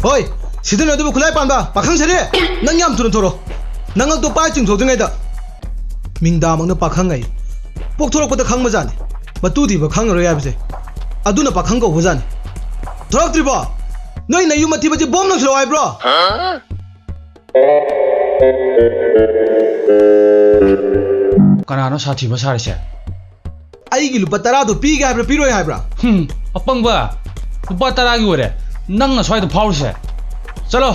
Oi, sidin adu kulai panda, pakhang sari. Nang yam turun toro. Nang ang to pai ching thok dengai da. Mingda mang na pakhang ngai. Pok thorok pada khang majani. Matu di ba khang ro ya bise. Adu na pakhang ko bujani. Thorok tri ba. Noi na yu mati baji bom nang slo ai bro. Kanano sathi ba sare se? Ai gi lupa tara do pi ga bra pi roi hai bra. Apang ba. Lupa tara gi ore. Nang na swai da phau se. Chalo.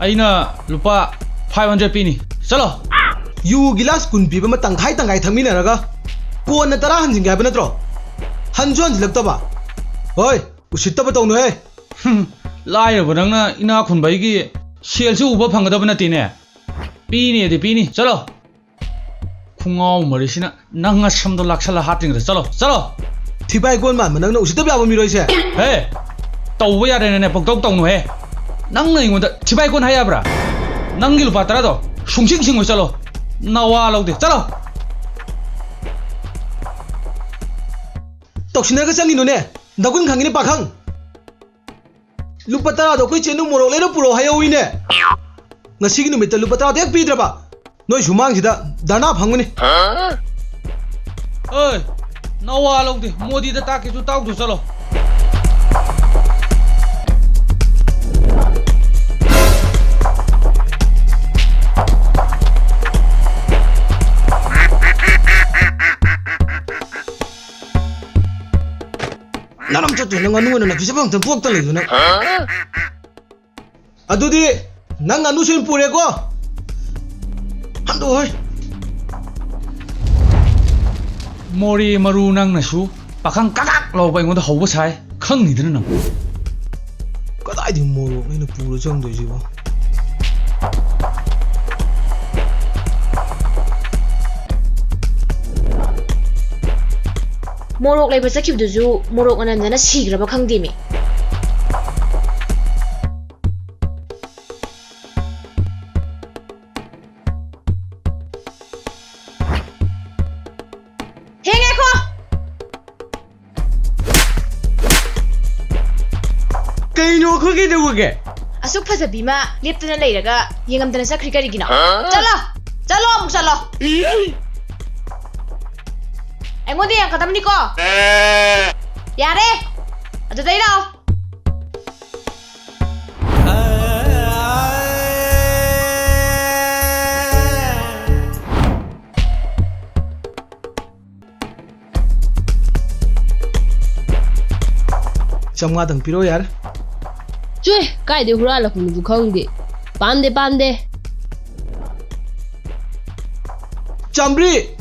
Aina lupa 500 pi ni. Chalo. Yu gilas kun pi ba ma tangkhai thangmi na raga. Ko na tara han jing ga ba na tro. Han jon jilak ta ba. Oi, usitta ba tong no he. Lai ba nang na ina khun bai gi sel su uba phang da ba na ti ne. Pi ni de pi ni. Chalo. Khungau mari sina nang nga sam do laksala hating re. Chalo. Chalo. Thibai gon man nang na usitta ba mi roi se. He. Tau ba ya de ne pok tok tong no he. Nang na ingon da thibai gon haya bra. Nang gi lupa tara do. Sungsing sing oi chalo. Nawa lo de. Chalo. Toksina ga changi no ne. Dagun khangi ne pakhang. Lupa tara do koi chenu morok le no puro hayo wi ne. Ngasi gi numit lupa tara dek pi dra ba. Noi sumang sida dana phangni. Oi. Nawa lo de. Modi da ta ke chu tau du chalo. Nanam chatu nang anu na fisabang tan puak tan le na. Adudi nang anu sin pure ko. Hando hoi. Mori maru nang na su pakhang kakak lo ba ingon da hau ba sai khang ni dana nang. Kadai di moro ngai na puro chang doi ji ba. Morok lai ba sakib du zu morok anan jana sigra ba khang di mi. Henge ko. Kaino ko ge de ge. Asuk phasabi ma leptana leiraga yengamdana sakri kari gina. Chalo. Chalo amuk chalo. Anh đi cả tâm đi co. Dạ đi. Ở từ đây đâu? Chăm nga thằng piro yaar. Chui, cái điều hura là cũng không đi. Pande. Chambri.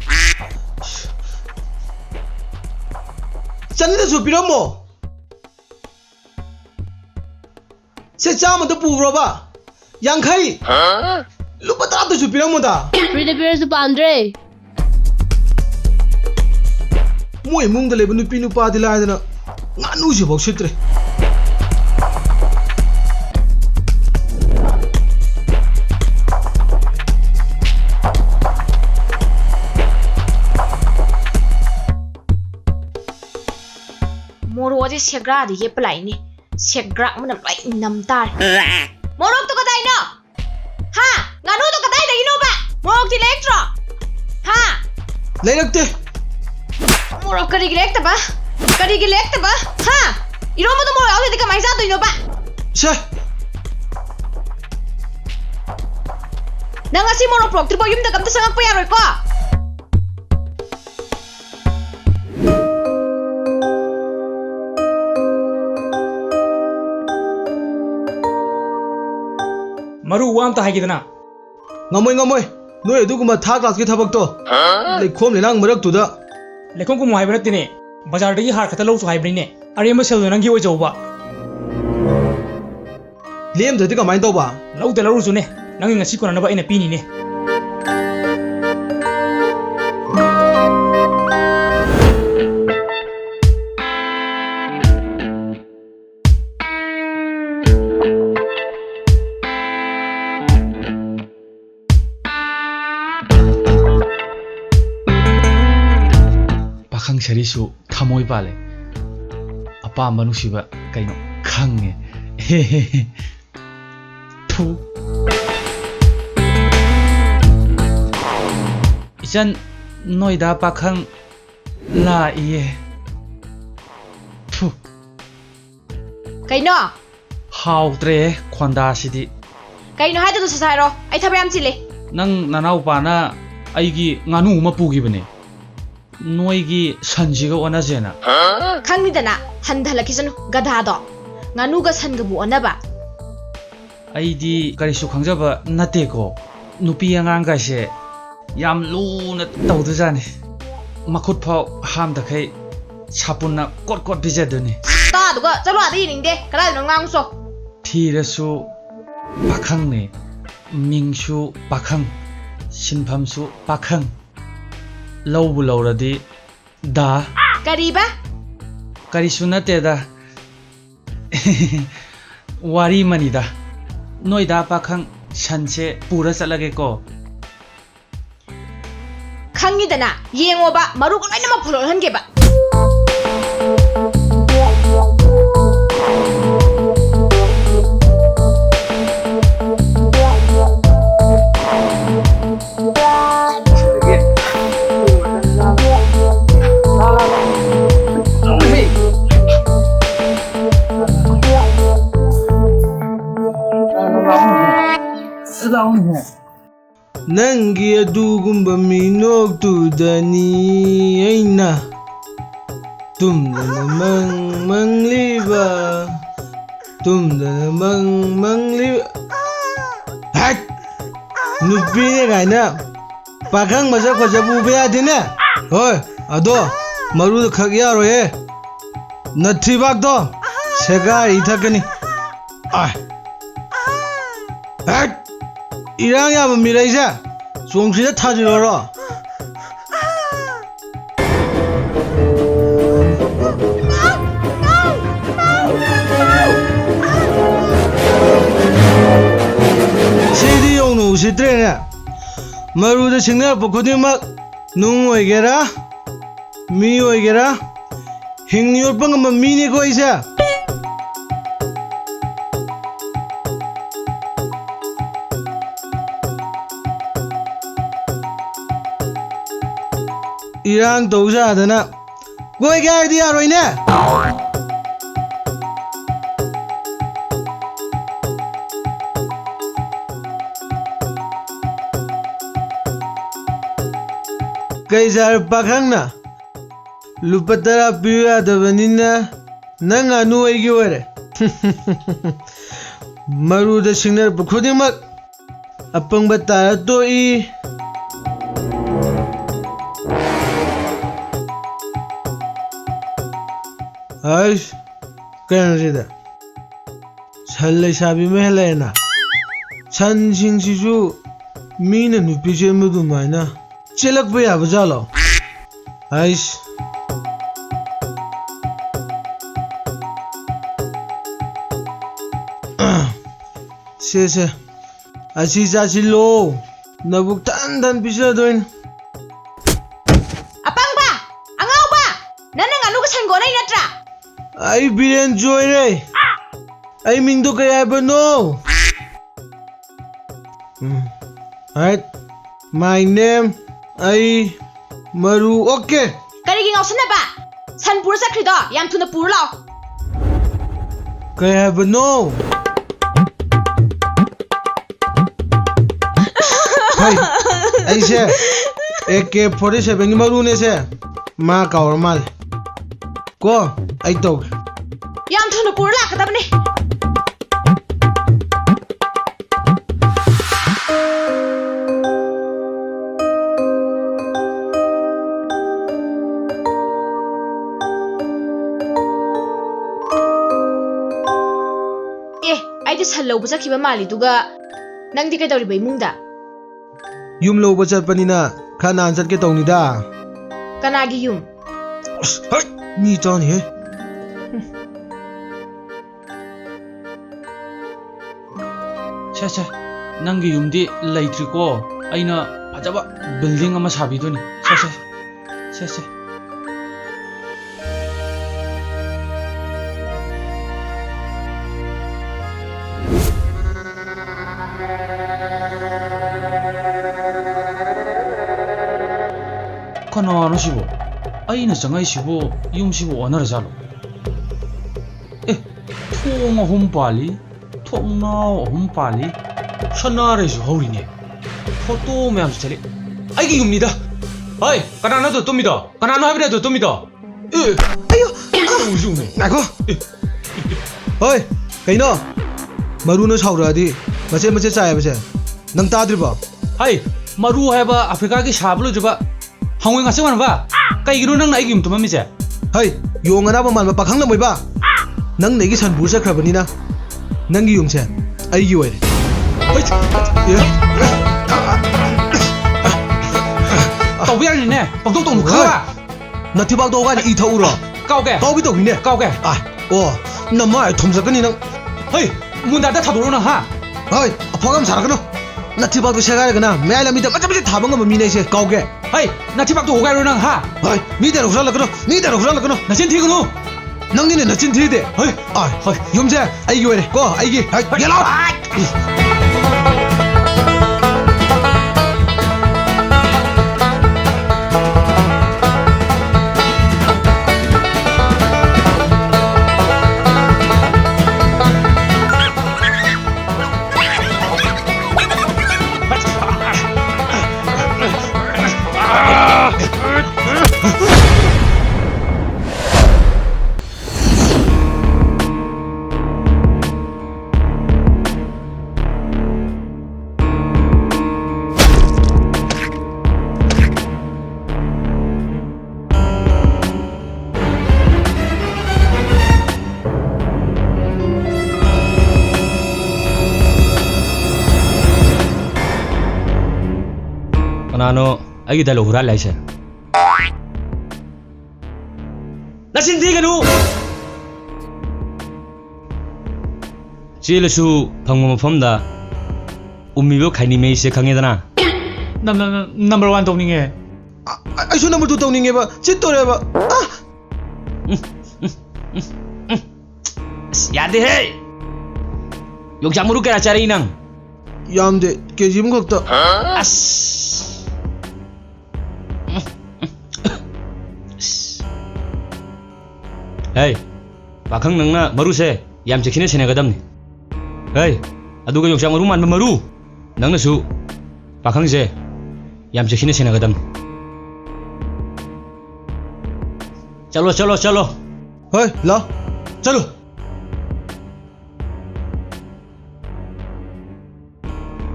Chani da su piro mo. Se chama da pu ro ba. Yang khai. Lupa tara da su piro mo da. Free the beers pandre. Moi mung da le nu pi nu pa di la da na. Nganu ji bok sitre. Moro je segra di ye plai ni. Segra manam lai nam tar. Morok to kadai no. Ha, nganu to kadai da ino ba. Morok ti electro. Ha. Leirakte. Morok kari gelekta ba. Kari gelekta ba. Ha. Iro mo to morok au de kamai sa to ino ba. Se. Nang asi morok prok tribo yum da kam ta sangak pa yaroi ko. Maru wam ta haigidana. Ngamoi. Noi edu kuma tha class ke thabak to. Le khom le nang marak tu da. Lekong ko mo haibra tine bazar dagi har khata lo su haibri ne ari ma sel nang gi oi joba Lem da ka main to ba. lau de lau su ne nang ngasi ko na ba ina pini ne Pakhang sarisu thamoi pale. Apa manusiba kaino khange. fu isan noida pakhang la iye fu Kaino? how tre khonda sidi Kaino hai tu sasairo. Ai thabe am chile. nang nanau pa na aigi nganu ma pugi bane noigi sanjiga ona jena Khangni dana handhala kisanu gadha do. Nganu ga san ga bu onaba. aidi karisu khangjaba nate ko nupi angang ga se yam lu na tawdu jani makhut phau ham da khai sapuna kot kot bijaduni Ta duga chalo adi ningde. Kala no ngang so. thirasu pakhang ne mingsu pakhang sinphamsu pakhang lawbu lawradi da Kariba? karisu nate da wari manida noida pakhang sanse pura chalage ko Khangni dana yengo ba maru ko laina ma phulol hange ba. Nangi adugumba minok tudani aina tumdana mang liba tumdana mang liba hat nupine kaina pakhang maja khoja bu be adine hoy ado maru khak yaro ye nathi bak do sega ithakani ah hat irang ya mi lai ja song si da tha ji ro sidi yong nu si tre ne maru da singna po khodi mak nung oi gera mi oi gera hing yor pang ma mi ni ko isa irang tawja dana goi ga di aroi ne kaisar pakhang na lupatara piya dabanina nang anu ai gi ware maru da singnar bukhodi mak apang batara to I Aish, kaya sida. Chalai sabi me helena. Chan sing sisu mina nupi che mudu maina. Chelak pe abjalo. Aish. Se. Asi lo. Nabuk tan bisa doin. Apang ba? Angau ba? Nana nganu ka san go nai natra. I biren joy re. I ming do kaya ba no. Alright. My name I Maru. Okay. Kari gi ngau sana ba? San pura sakri do yam thuna pura lao. Kaya ba no. Hey. I say AK-47 की Maru ne se. Ma ka or mal. Ko ai to. Yam thuna pura la ka tabne. Ai di sal lo bu sakhiba mali duga nang di kai dawri bai mungda. Yum lo ba chatpanina khana ansat ke tawni da. Kanagi yum. Hai mi ton he. Cha nangi yumdi laitri ko aina fajaba building ama sabiduni cha Kanano sibo? Ay na sangay sibo, yung sibo onar jalo. Thong ahum pali, thong nao ahum pali, sanare jo hori ne. Photo mayam chale. Ay gi yumnida. Ay, kanana to tumida. Kanano habine to tumida. Ayo. Ngako. Oi, kaino? Maruna sauradi. Mache mache chai base. Nang tadriba. Hai, maru haiba Africa ki sablo juba. Hangwe ngase wan ba? Kai giru nang na igim to mami che. Hai, yongana ba man ba pakhang na moi ba? Nang nei gi san bu sa khrabani na. Nang gi yung che. Ai gi wai. Tàu biết gì nè, bằng tốc độ khá à? Na thi bak do ga ni I thau ro. Cao kẻ, Kau bi to ni ne. cao kẻ. À, ô, na mai thom sa ka ni nang. Hey, muốn đặt thảo đồ nó ha? Hai, phogam sar ka no. Na thi bak do sa ga ga na. Me ai la mi da macha macha thabang ma mi nei se kau ge. Hey, na chỉ bác đồ gai rồi nè ha? Hai, mi da ro sa la ka no. Mi da ro sa la ka no. Na trên thi cái nó. Nang ni ne na chin thi de. Hai, ai, hai, yum je. Ai gi wai de. Ko, ai gi. Hai, get out. Kanano, ay kita lo hural lai se. Na sin thi cái nó. Chỉ su phang mo phom da. Ummi bo khai ni me se khange da na. Number 1 tông ni nghe. Ai su number 2 tong ni nge ba. Chit to re ba. Ya de he. Yok jamuru kera cari nang. Yam de ke jim gok ta. As. Hey, pakhang nang na maru se yam chekhine sene gadam ni. Hey, aduga yok maru man maru. Nang na su pakhang se yam chekhine sene gadam. Chalo chalo chalo. Hai, la. Chalo.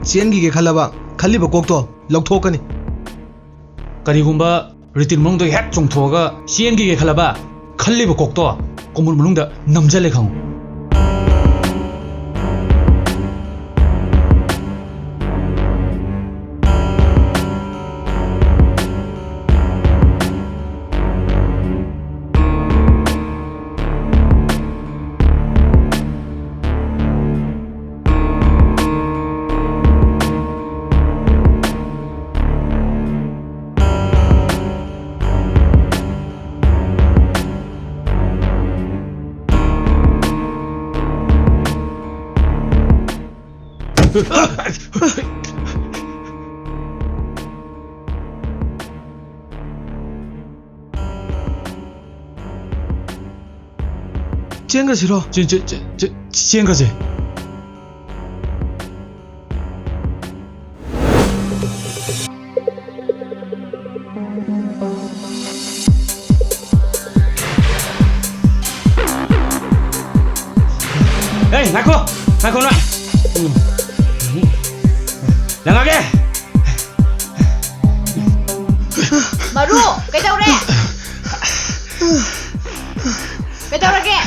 Chen gi ge khala ba. Khali ba kok to lok thok ka ni. Karigumba ritin mong do het chung thoga sien gi ge khalaba khalli ba kok to komul mulung da namjale khang. Chen ga siro. Chen ga je. Hey, nako na. Nangage. Maru, cái đâu đấy? Cái đâu ra kìa?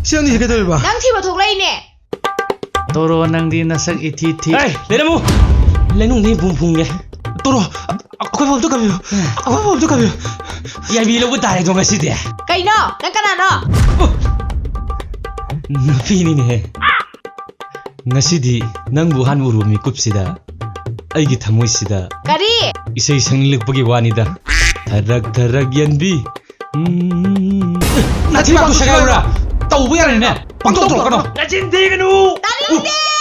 Siang ni ke to ba. Đang thi vào thuộc đây nè. Toro nang di nasak iti ti. Hey, lena mu. Lenung ni bum bum ye. Toro. Ako phom to ka bi. Ako phom to ka bi. Ya bi lo bu tare jong asi de. Cái nó, đang cái nào đó? Na fi ni ne. Ngasidi nang bu han uru mi kupsida. Ai gi thamoi sida. Cái đi. Isai sanglik pagi wanida. Tharak yanbi. Na thi ba tu sagai ura. Tau bu ya ne. Pang to ka no. Na chin thi ka nu. Ta đi đi.